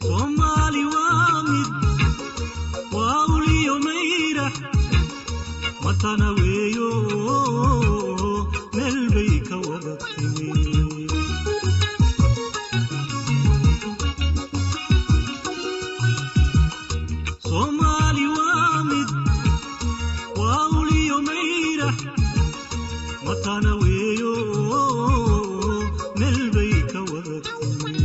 Somali wamid wauli yomeira matana weyo melbay ka wadatini Somali wamid wauli yomeira matana weyo melbay ka wadatini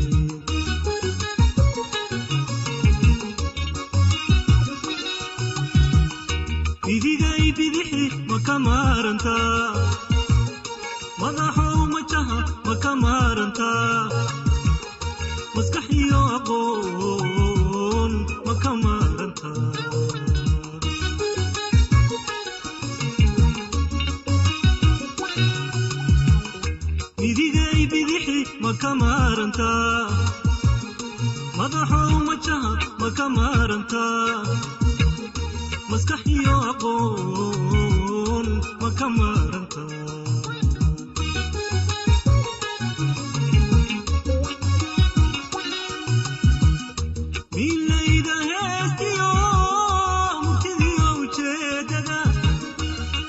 idigay bidixi makamaranta madaxow majaha makamaranta maskaxiyo aqoon makamaranta idigay bidixi makamaranta madaxow majaha makamaranta maskaxiyo aqoon makamaranta milayda heestiyo murtidiyo ujeedada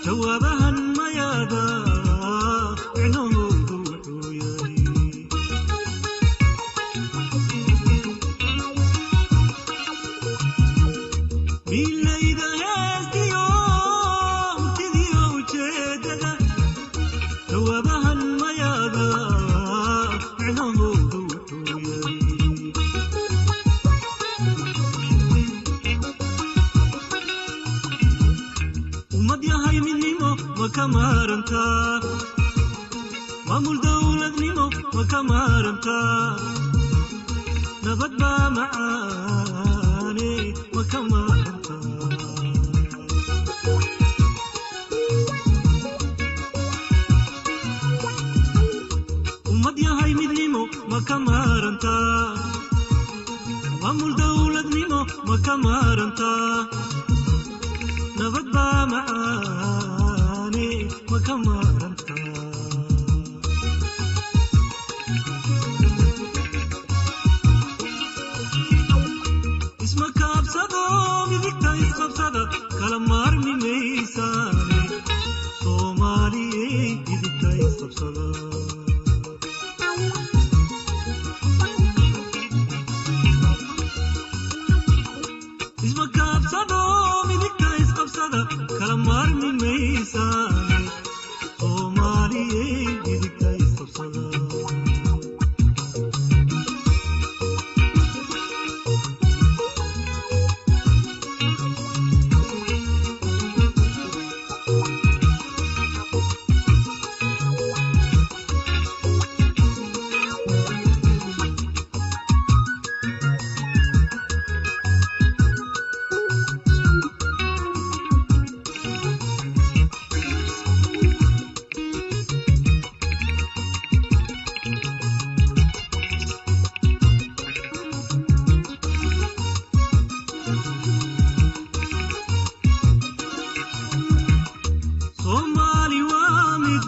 jawaabahan mayaada micnahoodu wuxuu yahay milayda heestiyo murtidiyo ujeedada jawaabahan mayaada micnahoodu wuxuu yahay ummad yahay midnimo makamaranta maamul dowladnimo makamaranta nabad baa macaane makamaranta ummad yahay midnimo makamaranta maamul dowladnimo makamaranta nabad baa macaane makamaranta isma kaabsado midigta isqabsada kala maarmi maysaane Soomaaliyey midigta isqabsada isma kaabsado midigta isqabsada kala maarmi maysaane Soomaaliyey midigta isqabsada Somali wamid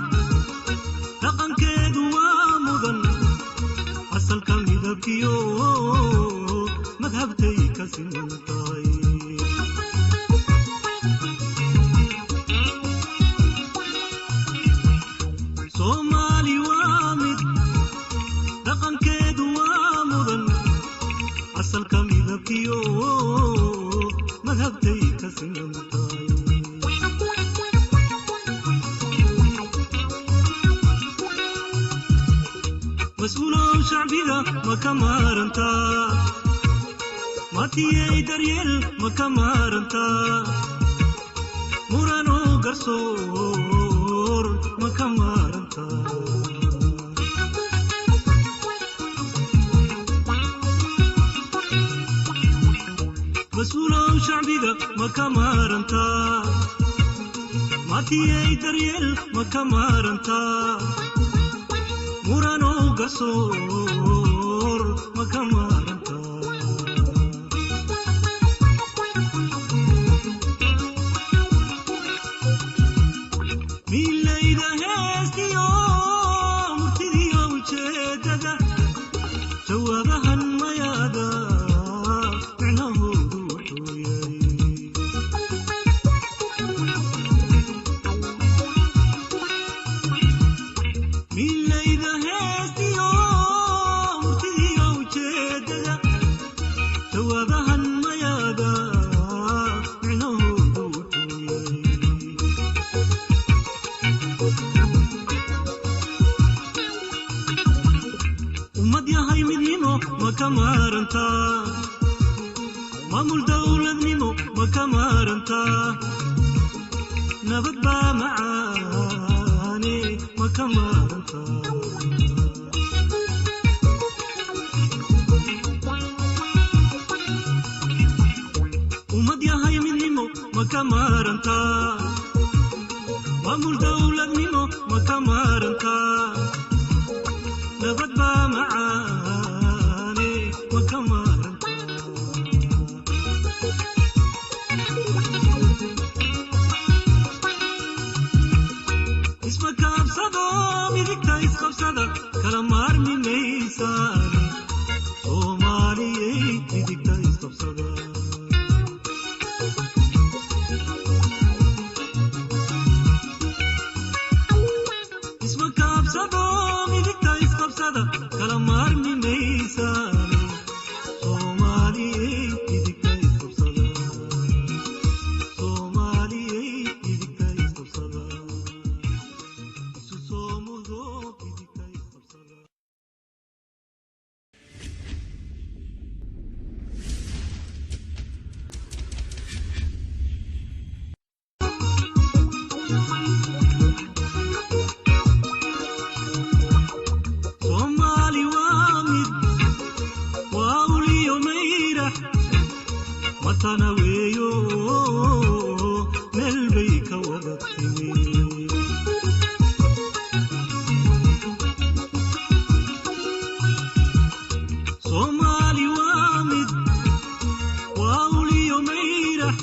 dhaqankeedu waa mudan asalka midabkiyo madhabtay ka siman tahay Somali wamid dhaqankeedu waa mudan asalka midabkiyo madhabtay ka siman tahay مسؤولو شعبيدا مكمارنتا ماتيي دريل مكمارنتا مورانو غرسور مكمارنتا مسؤولو شعبيدا مكمارنتا ماتيي دريل مكمارنتا murano gasor makamaranta milayda heestiyo murti مكمارنتا مامول دولة نمو مكمارنتا نبت با معاني مكمارنتا ومديا هاي من نمو مكمارنتا مامول دولة نمو مكمارنتا نبت با معاني مكمارنتا اسمك أبصدا ميدك اسخب صدا كلامار من ميسان صومالي ميدك اسخب صدا اسمك أبصدا ميدك اسخب صدا كلامار من ميسان صومالي ميدك اسخب صدا صومالي ميدك اسخب صدا ويو نلبيك وضتني صومالي وامد واولي يوميرح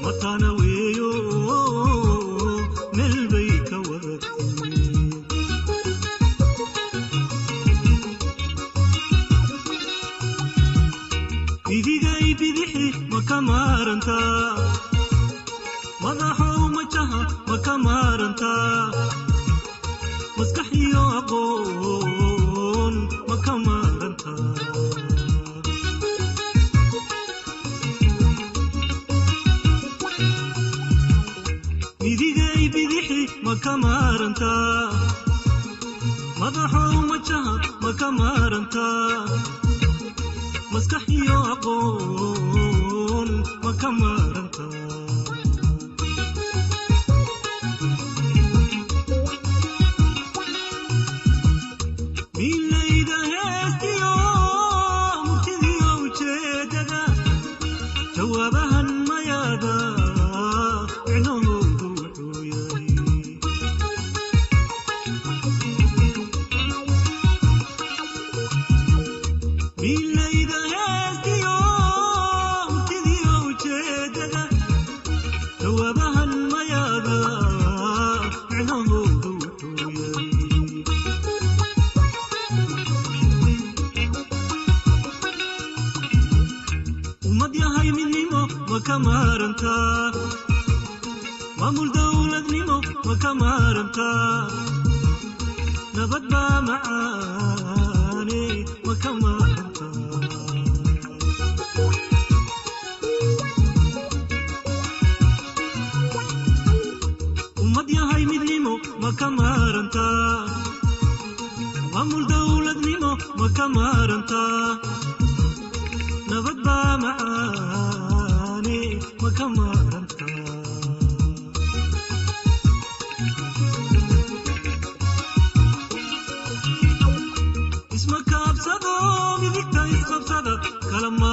متانا ويو نلبيك وضتني إيدي بدحي مكمارنتا مضحو مجها مكمارنتا مسكحيو أقون مكمارنتا إيدي بدحي مكمارنتا مضحو مجها مكمارنتا مسكحيو أقول مكمارنتا مين ليدا هستيو مبتديو وجددا جوابها الميادا عنوه دوحوياي مين ليدا جوابها الميادا عنوه دوحوياي ومديا هاي من نمو مكمارنتا مامول دولة نمو مكمارنتا نبت با معاني مكمارنتا مديا هاي مدنيمو مكمارنتا مامول دولة نيمو مكمارنتا نبت با معاني مكمارنتا اسمك أبصدا ميدك اسخب صدا كلام